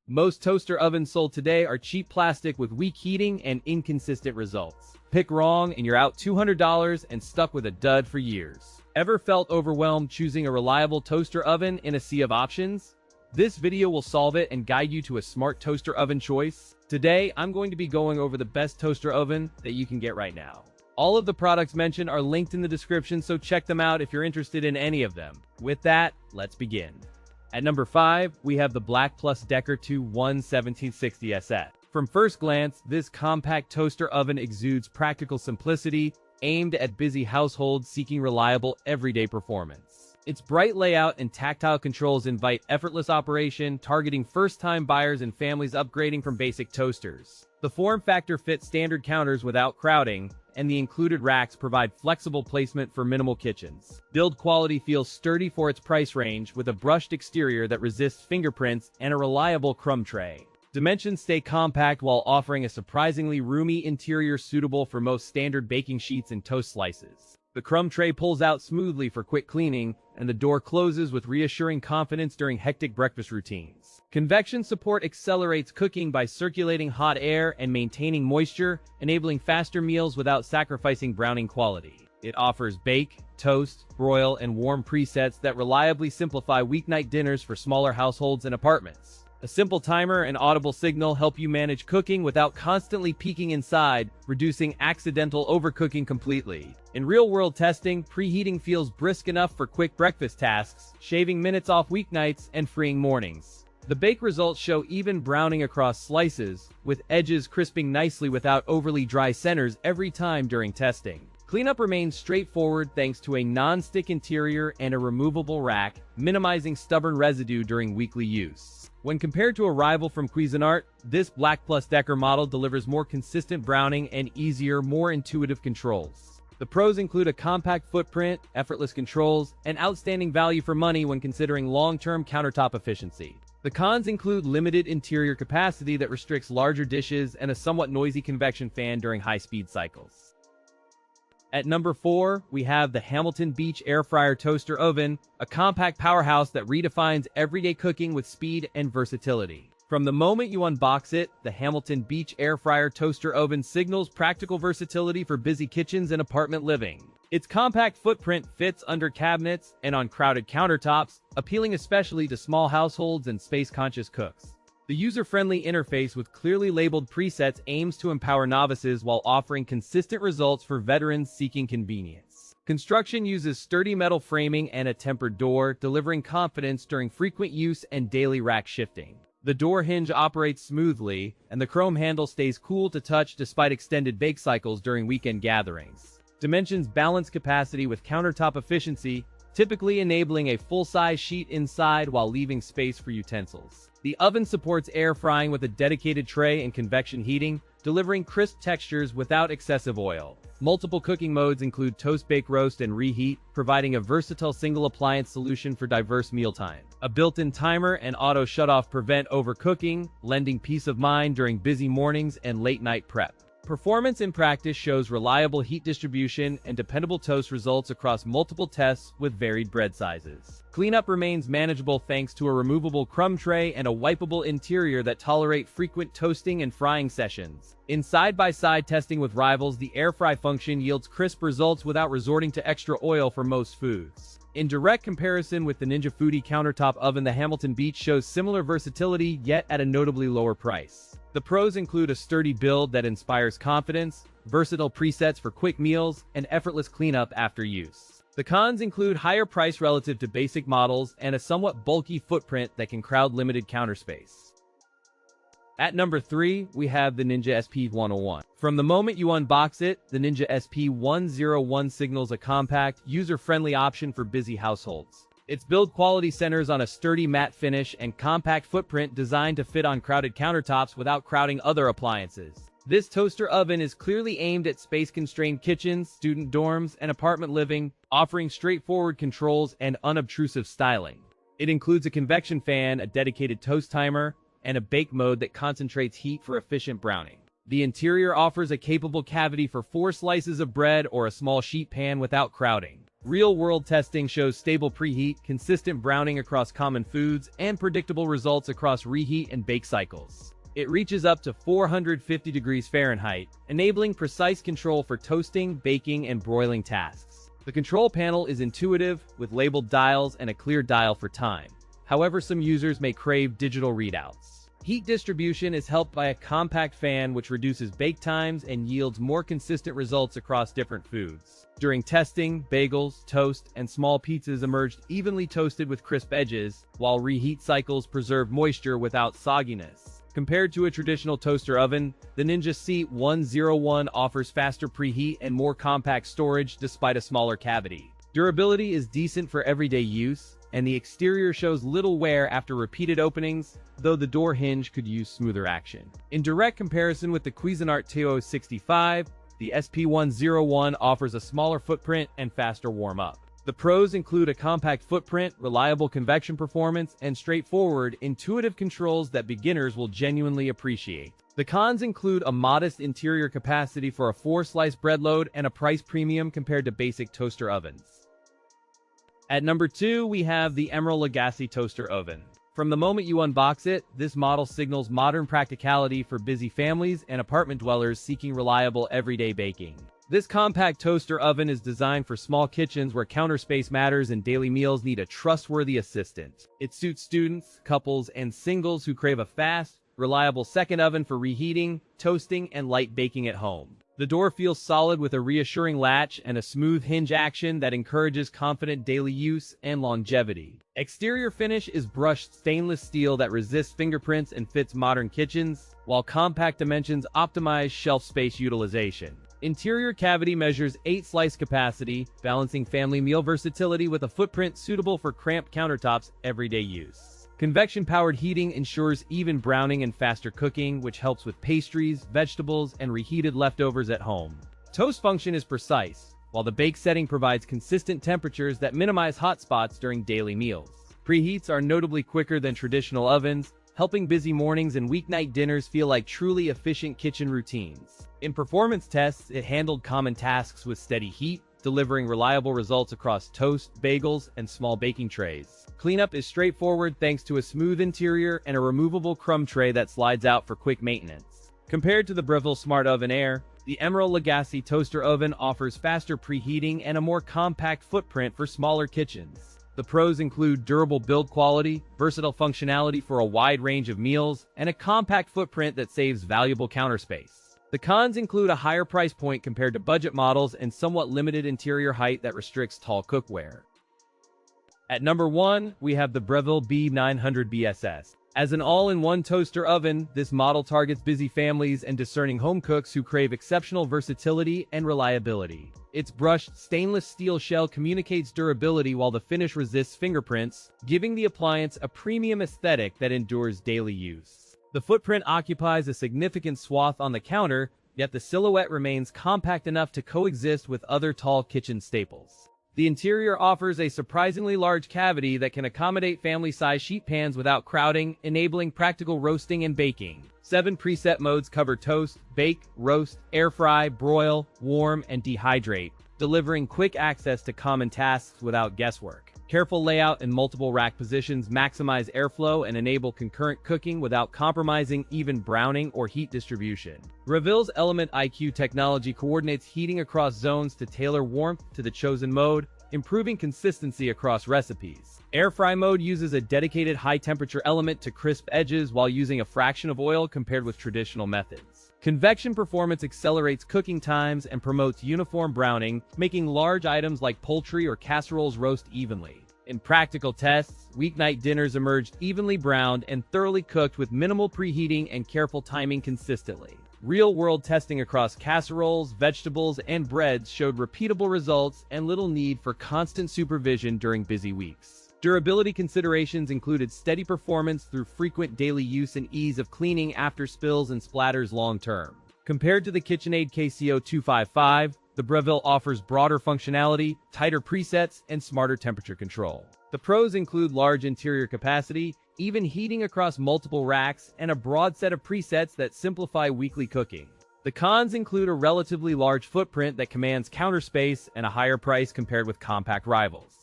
Most toaster ovens sold today are cheap plastic with weak heating and inconsistent results. Pick wrong and you're out $200 and stuck with a dud for years. Ever felt overwhelmed choosing a reliable toaster oven in a sea of options? This video will solve it and guide you to a smart toaster oven choice. Today, I'm going to be going over the best toaster oven that you can get right now. All of the products mentioned are linked in the description, so check them out if you're interested in any of them. With that, let's begin. At number 5, we have the BLACK+DECKER to1760SS. From first glance, this compact toaster oven exudes practical simplicity, aimed at busy households seeking reliable, everyday performance. Its bright layout and tactile controls invite effortless operation, targeting first-time buyers and families upgrading from basic toasters. The form factor fits standard counters without crowding, and the included racks provide flexible placement for minimal kitchens. Build quality feels sturdy for its price range, with a brushed exterior that resists fingerprints and a reliable crumb tray. Dimensions stay compact while offering a surprisingly roomy interior suitable for most standard baking sheets and toast slices. The crumb tray pulls out smoothly for quick cleaning, and the door closes with reassuring confidence during hectic breakfast routines. Convection support accelerates cooking by circulating hot air and maintaining moisture, enabling faster meals without sacrificing browning quality. It offers bake, toast, broil, and warm presets that reliably simplify weeknight dinners for smaller households and apartments. A simple timer and audible signal help you manage cooking without constantly peeking inside, reducing accidental overcooking completely. In real-world testing, preheating feels brisk enough for quick breakfast tasks, shaving minutes off weeknights and freeing mornings. The bake results show even browning across slices, with edges crisping nicely without overly dry centers every time during testing. Cleanup remains straightforward thanks to a non-stick interior and a removable rack, minimizing stubborn residue during weekly use. When compared to a rival from Cuisinart, this BLACK+DECKER model delivers more consistent browning and easier, more intuitive controls. The pros include a compact footprint, effortless controls, and outstanding value for money when considering long-term countertop efficiency. The cons include limited interior capacity that restricts larger dishes and a somewhat noisy convection fan during high-speed cycles. At number 4, we have the Hamilton Beach Air Fryer Toaster Oven, a compact powerhouse that redefines everyday cooking with speed and versatility. From the moment you unbox it, the Hamilton Beach Air Fryer Toaster Oven signals practical versatility for busy kitchens and apartment living. Its compact footprint fits under cabinets and on crowded countertops, appealing especially to small households and space-conscious cooks. The user-friendly interface with clearly labeled presets aims to empower novices while offering consistent results for veterans seeking convenience. Construction uses sturdy metal framing and a tempered door, delivering confidence during frequent use and daily rack shifting. The door hinge operates smoothly, and the chrome handle stays cool to touch despite extended bake cycles during weekend gatherings. Dimensions balance capacity with countertop efficiency, typically enabling a full-size sheet inside while leaving space for utensils. The oven supports air frying with a dedicated tray and convection heating, delivering crisp textures without excessive oil. Multiple cooking modes include toast, bake, roast, and reheat, providing a versatile single-appliance solution for diverse mealtime. A built-in timer and auto shutoff prevent overcooking, lending peace of mind during busy mornings and late-night prep. Performance in practice shows reliable heat distribution and dependable toast results across multiple tests with varied bread sizes. Cleanup remains manageable thanks to a removable crumb tray and a wipeable interior that tolerate frequent toasting and frying sessions. In side-by-side testing with rivals, the air fry function yields crisp results without resorting to extra oil for most foods. In direct comparison with the Ninja Foodie countertop oven, the Hamilton Beach shows similar versatility, yet at a notably lower price. The pros include a sturdy build that inspires confidence, versatile presets for quick meals, and effortless cleanup after use. The cons include higher price relative to basic models and a somewhat bulky footprint that can crowd limited counter space. At number 3, we have the Ninja SP101. From the moment you unbox it, the Ninja SP101 signals a compact, user-friendly option for busy households. Its build quality centers on a sturdy matte finish and compact footprint designed to fit on crowded countertops without crowding other appliances. This toaster oven is clearly aimed at space-constrained kitchens, student dorms, and apartment living, offering straightforward controls and unobtrusive styling. It includes a convection fan, a dedicated toast timer, and a bake mode that concentrates heat for efficient browning. The interior offers a capable cavity for 4 slices of bread or a small sheet pan without crowding. Real-world testing shows stable preheat, consistent browning across common foods, and predictable results across reheat and bake cycles. It reaches up to 450 degrees Fahrenheit, enabling precise control for toasting, baking, and broiling tasks. The control panel is intuitive, with labeled dials and a clear dial for time. However, some users may crave digital readouts. Heat distribution is helped by a compact fan which reduces bake times and yields more consistent results across different foods. During testing, bagels, toast, and small pizzas emerged evenly toasted with crisp edges, while reheat cycles preserved moisture without sogginess. Compared to a traditional toaster oven, the Ninja SP101 offers faster preheat and more compact storage despite a smaller cavity. Durability is decent for everyday use, and the exterior shows little wear after repeated openings, though the door hinge could use smoother action. In direct comparison with the Cuisinart TO65, the SP101 offers a smaller footprint and faster warm-up. The pros include a compact footprint, reliable convection performance, and straightforward, intuitive controls that beginners will genuinely appreciate. The cons include a modest interior capacity for a 4-slice bread load and a price premium compared to basic toaster ovens. At number 2, we have the Emeril Lagasse toaster oven. From the moment you unbox it, this model signals modern practicality for busy families and apartment dwellers seeking reliable everyday baking. This compact toaster oven is designed for small kitchens where counter space matters and daily meals need a trustworthy assistant. It suits students, couples, and singles who crave a fast, reliable second oven for reheating, toasting, and light baking at home. The door feels solid with a reassuring latch and a smooth hinge action that encourages confident daily use and longevity. Exterior finish is brushed stainless steel that resists fingerprints and fits modern kitchens, while compact dimensions optimize shelf space utilization. Interior cavity measures 8-slice capacity, balancing family meal versatility with a footprint suitable for cramped countertops everyday use. Convection-powered heating ensures even browning and faster cooking, which helps with pastries, vegetables, and reheated leftovers at home. Toast function is precise, while the bake setting provides consistent temperatures that minimize hot spots during daily meals. Preheats are notably quicker than traditional ovens, helping busy mornings and weeknight dinners feel like truly efficient kitchen routines. In performance tests, it handled common tasks with steady heat, delivering reliable results across toast, bagels, and small baking trays. Cleanup is straightforward thanks to a smooth interior and a removable crumb tray that slides out for quick maintenance. Compared to the Breville Smart Oven Air, the Emeril Lagasse toaster oven offers faster preheating and a more compact footprint for smaller kitchens. The pros include durable build quality, versatile functionality for a wide range of meals, and a compact footprint that saves valuable counter space. The cons include a higher price point compared to budget models and somewhat limited interior height that restricts tall cookware. At number 1, we have the Breville BOV900BSS. As an all-in-one toaster oven, this model targets busy families and discerning home cooks who crave exceptional versatility and reliability. Its brushed stainless steel shell communicates durability while the finish resists fingerprints, giving the appliance a premium aesthetic that endures daily use. The footprint occupies a significant swath on the counter, yet the silhouette remains compact enough to coexist with other tall kitchen staples. The interior offers a surprisingly large cavity that can accommodate family-size sheet pans without crowding, enabling practical roasting and baking. 7 preset modes cover toast, bake, roast, air fry, broil, warm, and dehydrate, delivering quick access to common tasks without guesswork. Careful layout and multiple rack positions maximize airflow and enable concurrent cooking without compromising even browning or heat distribution. Breville's Element IQ technology coordinates heating across zones to tailor warmth to the chosen mode, improving consistency across recipes. Air fry mode uses a dedicated high-temperature element to crisp edges while using a fraction of oil compared with traditional methods. Convection performance accelerates cooking times and promotes uniform browning, making large items like poultry or casseroles roast evenly. In practical tests, weeknight dinners emerged evenly browned and thoroughly cooked with minimal preheating and careful timing consistently. Real-world testing across casseroles, vegetables, and breads showed repeatable results and little need for constant supervision during busy weeks. Durability considerations included steady performance through frequent daily use and ease of cleaning after spills and splatters long-term. Compared to the KitchenAid KCO255, the Breville offers broader functionality, tighter presets, and smarter temperature control. The pros include large interior capacity, even heating across multiple racks, and a broad set of presets that simplify weekly cooking. The cons include a relatively large footprint that commands counter space and a higher price compared with compact rivals.